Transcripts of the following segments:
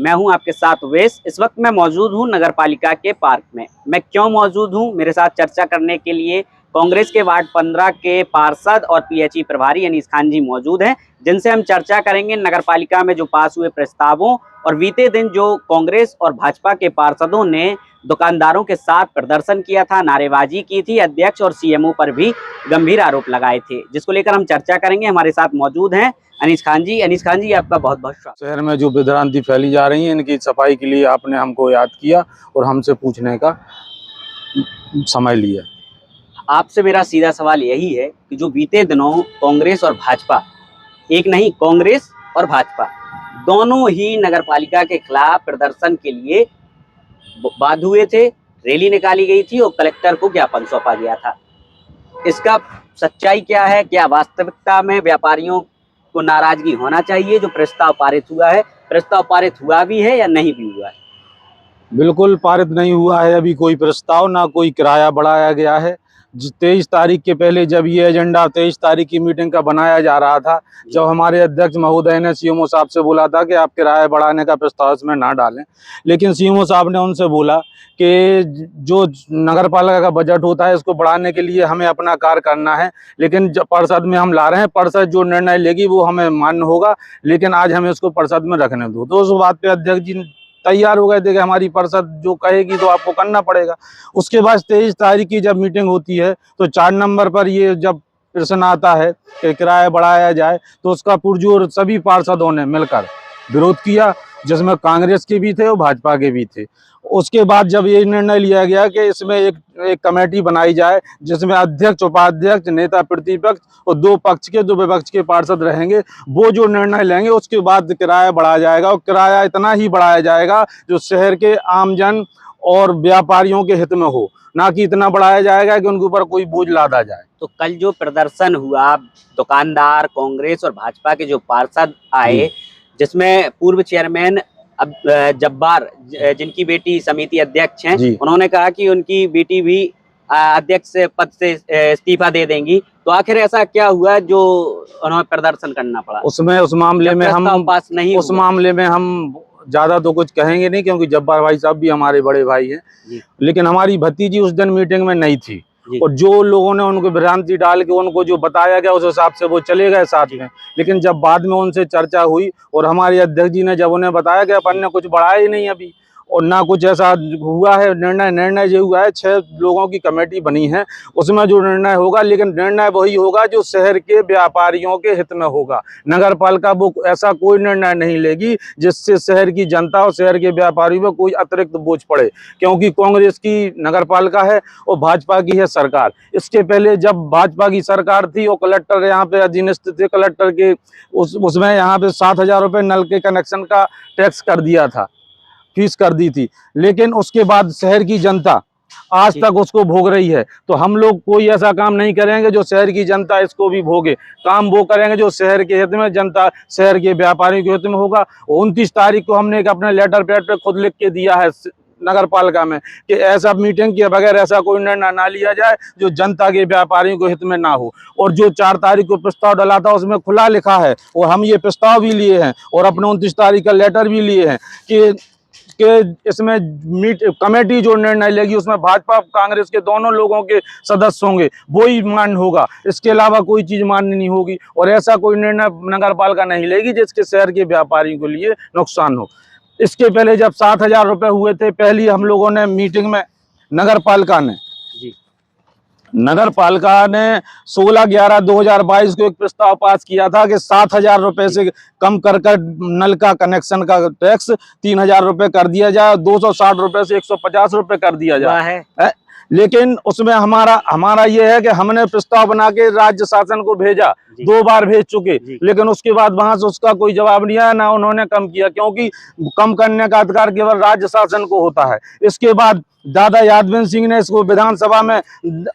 मैं हूं आपके साथ वेश। इस वक्त मैं मौजूद हूं नगर पालिका के पार्क में। मैं क्यों मौजूद हूं? मेरे साथ चर्चा करने के लिए कांग्रेस के वार्ड 15 के पार्षद और पीएचई प्रभारी अनीस खान जी मौजूद हैं, जिनसे हम चर्चा करेंगे नगर पालिका में जो पास हुए प्रस्तावों और बीते दिन जो कांग्रेस और भाजपा के पार्षदों ने दुकानदारों के साथ प्रदर्शन किया था, नारेबाजी की थी, अध्यक्ष और सीएमओ पर भी गंभीर आरोप लगाए थे, जिसको लेकर हम चर्चा करेंगे। हमारे साथ मौजूद हैं अनीस खान जी। अनीस खान जी, आपका बहुत बहुत स्वागत। शहर में जो विभ्रांति फैली जा रही है, इनकी सफाई के लिए आपने हमको याद किया और हमसे पूछने का समय लिया। आपसे मेरा सीधा सवाल यही है कि जो बीते दिनों कांग्रेस और भाजपा, एक नहीं कांग्रेस और भाजपा दोनों ही नगर पालिका के खिलाफ प्रदर्शन के लिए बाध्य हुए थे, रैली निकाली गई थी और कलेक्टर को ज्ञापन सौंपा गया था। इसका सच्चाई क्या है? क्या वास्तविकता में व्यापारियों को नाराजगी होना चाहिए? जो प्रस्ताव पारित हुआ है, प्रस्ताव पारित हुआ भी है या नहीं भी हुआ है? बिल्कुल पारित नहीं हुआ है अभी कोई प्रस्ताव, ना कोई किराया बढ़ाया गया है। 23 तारीख के पहले जब ये एजेंडा 23 तारीख की मीटिंग का बनाया जा रहा था, जब हमारे अध्यक्ष महोदय ने सीएमओ साहब से बोला था कि आप किराया बढ़ाने का प्रस्ताव इसमें ना डालें, लेकिन सीएमओ साहब ने उनसे बोला कि जो नगर पालिका का बजट होता है इसको बढ़ाने के लिए हमें अपना कार्य करना है, लेकिन जब परिषद में हम ला रहे हैं, परिषद जो निर्णय लेगी वो हमें मान्य होगा, लेकिन आज हमें इसको परिषद में रखने दो। तो उस बात पे अध्यक्ष जी तैयार हो गए थे कि हमारी परिषद जो कहेगी तो आपको करना पड़ेगा। उसके बाद 23 तारीख की जब मीटिंग होती है तो 4 नंबर पर ये जब प्रश्न आता है कि किराया बढ़ाया जाए, तो उसका पुरजोर सभी पार्षदों ने मिलकर विरोध किया, जिसमें कांग्रेस के भी थे और भाजपा के भी थे। उसके बाद जब ये निर्णय लिया गया कि इसमें एक कमेटी बनाई जाए, जिसमें अध्यक्ष, उपाध्यक्ष, नेता प्रतिपक्ष और दो विपक्ष के पार्षद रहेंगे, वो जो निर्णय लेंगे उसके बाद किराया बढ़ाया जाएगा। और किराया इतना ही बढ़ाया जाएगा जो शहर के आमजन और व्यापारियों के हित में हो, ना कि इतना बढ़ाया जाएगा कि उनके ऊपर कोई बोझ लादा जाए। तो कल जो प्रदर्शन हुआ, दुकानदार, कांग्रेस और भाजपा के जो पार्षद आए, जिसमें पूर्व चेयरमैन अब जब्बार, जिनकी बेटी समिति अध्यक्ष हैं, उन्होंने कहा कि उनकी बेटी भी अध्यक्ष पद से इस्तीफा दे देंगी, तो आखिर ऐसा क्या हुआ जो उन्हें प्रदर्शन करना पड़ा? उस मामले में हम ज्यादा तो कुछ कहेंगे नहीं, क्योंकि जब्बार भाई साहब भी हमारे बड़े भाई हैं, लेकिन हमारी भतीजी उस दिन मीटिंग में नहीं थी और जो लोगों ने उनको भ्रांति डाल के उनको जो बताया गया उस हिसाब से वो चले गए साथ में। लेकिन जब बाद में उनसे चर्चा हुई और हमारे अध्यक्ष जी ने जब उन्हें बताया कि अपन ने कुछ बढ़ाया ही नहीं अभी और ना कुछ ऐसा हुआ है, निर्णय जो हुआ है 6 लोगों की कमेटी बनी है, उसमें जो निर्णय होगा, लेकिन निर्णय वही होगा जो शहर के व्यापारियों के हित में होगा। नगर पालिका वो ऐसा कोई निर्णय नहीं लेगी जिससे शहर की जनता और शहर के व्यापारियों में कोई अतिरिक्त बोझ पड़े, क्योंकि कांग्रेस की नगर पालिका है और भाजपा की है सरकार। इसके पहले जब भाजपा की सरकार थी और कलेक्टर यहाँ पे अधीनस्थ थे, कलेक्टर के उसमें यहाँ पे 7,000 रुपये नल के कनेक्शन का टैक्स कर दिया था, फीस कर दी थी, लेकिन उसके बाद शहर की जनता आज तक उसको भोग रही है। तो हम लोग कोई ऐसा काम नहीं करेंगे जो शहर की जनता इसको भी भोगे। काम वो करेंगे जो शहर के हित में, जनता, शहर के व्यापारियों के हित में होगा। 29 तारीख को हमने एक अपने लेटर पैड पे खुद लिख के दिया है नगर पालिका में कि ऐसा मीटिंग के बगैर ऐसा कोई निर्णय ना लिया जाए जो जनता के व्यापारियों के हित में ना हो। और जो 4 तारीख को प्रस्ताव डाला था उसमें खुला लिखा है, और हम ये प्रस्ताव भी लिए हैं और अपने 29 तारीख का लेटर भी लिए हैं कि इसमें कमेटी जो निर्णय लेगी उसमें भाजपा कांग्रेस के दोनों लोगों के सदस्य होंगे, वो ही मान्य होगा, इसके अलावा कोई चीज मान्य नहीं होगी। और ऐसा कोई निर्णय नगर पालिका नहीं लेगी जिसके शहर के व्यापारियों के लिए नुकसान हो। इसके पहले जब 7,000 रुपये हुए थे, पहली हम लोगों ने मीटिंग में नगर पालिका ने 16/11/2022 को एक प्रस्ताव पास किया था कि 7,000 रुपये से कम कर नल का कनेक्शन का टैक्स 3,000 रुपये कर दिया जाए, 260 रुपये से 150 रुपये कर दिया जाए। लेकिन उसमें हमारा ये है कि हमने प्रस्ताव बना के राज्य शासन को भेजा, 2 बार भेज चुके, लेकिन उसके बाद वहां से उसका कोई जवाब नहीं आया, ना उन्होंने कम किया, क्योंकि कम करने का अधिकार केवल राज्य शासन को होता है। इसके बाद दादा यादविंद्र सिंह ने इसको विधानसभा में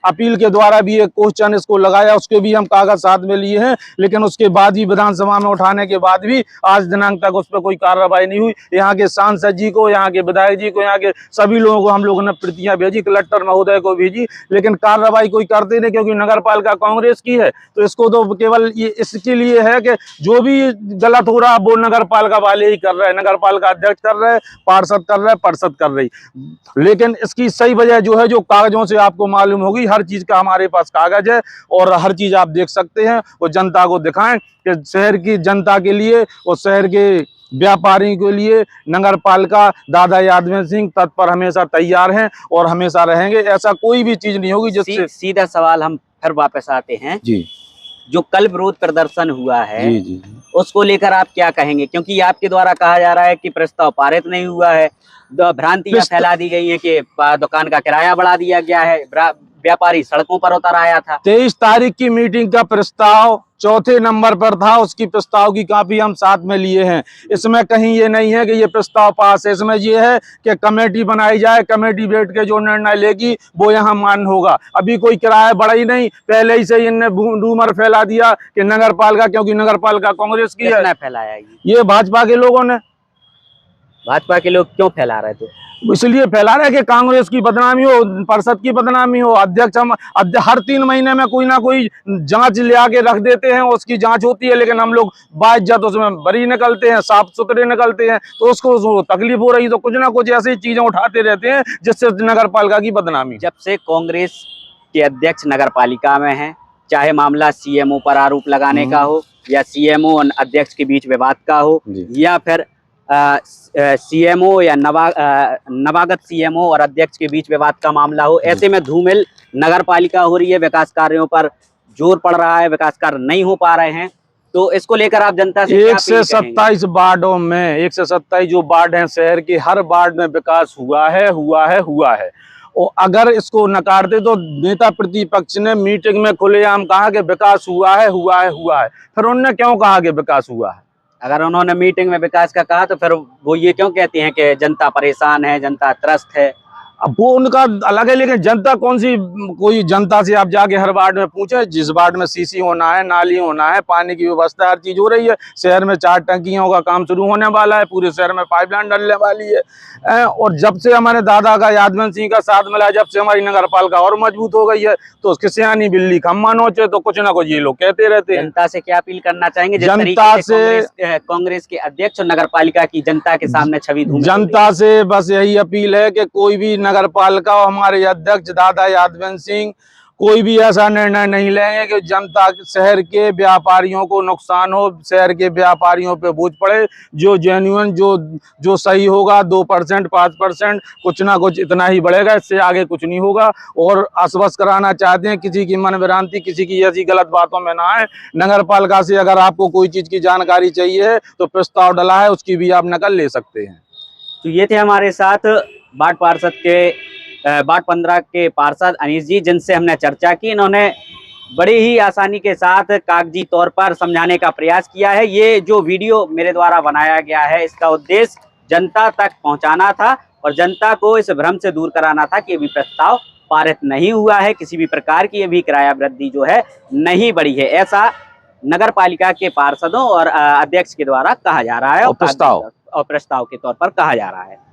अपील के द्वारा भी एक क्वेश्चन इसको लगाया, उसके भी हम कागज साथ में लिए हैं, लेकिन उसके बाद भी विधानसभा में उठाने के बाद भी आज दिनांक तक उस पर कोई कार्रवाई नहीं हुई। यहाँ के सांसद जी को, यहाँ के विधायक जी को, यहाँ के सभी लोगों को हम लोगों ने प्रतियां भेजी, कलेक्टर महोदय को भेजी, लेकिन कार्रवाई कोई करते नहीं, क्योंकि नगर पालिका कांग्रेस की है तो इसको तो केवल केवल ये इसके लिए है कि जो भी गलत हो रहा है वो नगर पालिका वाले ही कर रहे हैं, नगर पालिका अध्यक्ष कर रहे हैं, पार्षद कर रहे हैं, परिषद कर रही। लेकिन इसकी सही वजह जो है, जो कागजों से आपको मालूम होगी, हर चीज का हमारे पास कागज है और हर चीज आप देख सकते हैं। वो जनता को दिखाएं कि शहर की जनता के लिए और शहर के व्यापारियों के लिए नगर पालिका दादा यादव सिंह तत्पर हमेशा तैयार हैं और हमेशा रहेंगे। ऐसा कोई भी चीज नहीं होगी जिससे सीधा सवाल हम फिर वापस आते हैं जी, जो कल विरोध प्रदर्शन हुआ है जी जी उसको लेकर आप क्या कहेंगे? क्योंकि आपके द्वारा कहा जा रहा है कि प्रस्ताव पारित नहीं हुआ है, भ्रांतियां फैला दी गई है कि दुकान का किराया बढ़ा दिया गया है, व्यापारी सड़कों पर उतर आया था। 23 तारीख की मीटिंग का प्रस्ताव चौथे नंबर पर था, उसकी प्रस्ताव की कॉपी हम साथ में लिए हैं। इसमें कहीं ये नहीं है कि ये प्रस्ताव पास है, इसमें ये है कि कमेटी बनाई जाए, कमेटी बैठ के जो निर्णय लेगी वो यहाँ मान्य होगा। अभी कोई किराया बढ़ा ही नहीं, पहले ही से इनने रूमर फैला दिया कि नगर पालिका, क्योंकि नगर पालिका कांग्रेस की है। फैलाया ये भाजपा के लोगों ने। भाजपा के लोग क्यों फैला रहे थे? इसलिए फैला रहे कि कांग्रेस की बदनामी हो, परिषद की बदनामी हो। अध्यक्ष हम हर 3 महीने में कोई ना कोई जांच ले आके रख देते हैं, उसकी जांच होती है, लेकिन हम लोग बाइज्जत उसमें बरी निकलते हैं, साफ सुथरे निकलते हैं। तो उसको तकलीफ हो रही तो कुछ ना कुछ ऐसी चीजें उठाते रहते हैं जिससे नगर पालिका की बदनामी। जब से कांग्रेस के अध्यक्ष नगर पालिका में है, चाहे मामला सीएमओ पर आरोप लगाने का हो या सीएमओ और अध्यक्ष के बीच विवाद का हो, या फिर सीएमओ या नवागत सीएमओ और अध्यक्ष के बीच विवाद का मामला हो, ऐसे में धूमिल नगर पालिका हो रही है, विकास कार्यों पर जोर पड़ रहा है, विकास कार्य नहीं हो पा रहे हैं। तो इसको लेकर आप जनता से क्या अपील करेंगे? 127 वार्डों में 127 जो वार्ड हैं शहर के, हर वार्ड में विकास हुआ है। और अगर इसको नकारते तो नेता प्रतिपक्ष ने मीटिंग में खुलेआम कहा कि विकास हुआ है। फिर उन्होंने क्यों कहा कि विकास हुआ है? अगर उन्होंने मीटिंग में विकास का कहा तो फिर वो ये क्यों कहती हैं कि जनता परेशान है, जनता त्रस्त है? अब वो उनका अलग है, लेकिन जनता कौन सी, कोई जनता से आप जाके हर वार्ड में पूछे, जिस वार्ड में सीसी होना है, नाली होना है, पानी की व्यवस्था, हर चीज हो रही है। शहर में 4 टंकियों का काम शुरू होने वाला है, पूरे शहर में पाइपलाइन डलने वाली है। और जब से हमारे दादा का यादव सिंह का साथ मिला, जब से हमारी नगर पालिका और मजबूत हो गई है, तो उसके सियानी बिल्ली खम्मा नोचे, तो कुछ ना कुछ ये लोग कहते रहते हैं। जनता से क्या अपील करना चाहेंगे? जनता से कांग्रेस के अध्यक्ष और नगर पालिका की जनता के सामने छवि जनता से बस यही अपील है कि कोई भी नगर पालिका और हमारे अध्यक्ष दादा यादव सिंह कोई भी ऐसा निर्णय नहीं लेंगे कि जनता शहर के व्यापारियों को नुकसान हो, शहर के व्यापारियों पे बोझ पड़े। जो जेन्युइन जो सही होगा 2% 5% कुछ ना कुछ इतना ही बढ़ेगा, इससे आगे कुछ नहीं होगा। और आश्वस्त कराना चाहते हैं, किसी की मन भ्रांति, किसी की ऐसी गलत बातों में ना आए। नगर पालिका से अगर आपको कोई चीज की जानकारी चाहिए है तो प्रस्ताव डला है, उसकी भी आप नकल ले सकते हैं। तो ये थे हमारे साथ वार्ड 15 के पार्षद अनीश जी, जिनसे हमने चर्चा की। इन्होंने बड़ी ही आसानी के साथ कागजी तौर पर समझाने का प्रयास किया है। ये जो वीडियो मेरे द्वारा बनाया गया है, इसका उद्देश्य जनता तक पहुंचाना था और जनता को इस भ्रम से दूर कराना था कि अभी प्रस्ताव पारित नहीं हुआ है, किसी भी प्रकार की अभी किराया वृद्धि जो है नहीं बढ़ी है, ऐसा नगर पालिका के पार्षदों और अध्यक्ष के द्वारा कहा जा रहा है और प्रस्ताव के तौर पर कहा जा रहा है।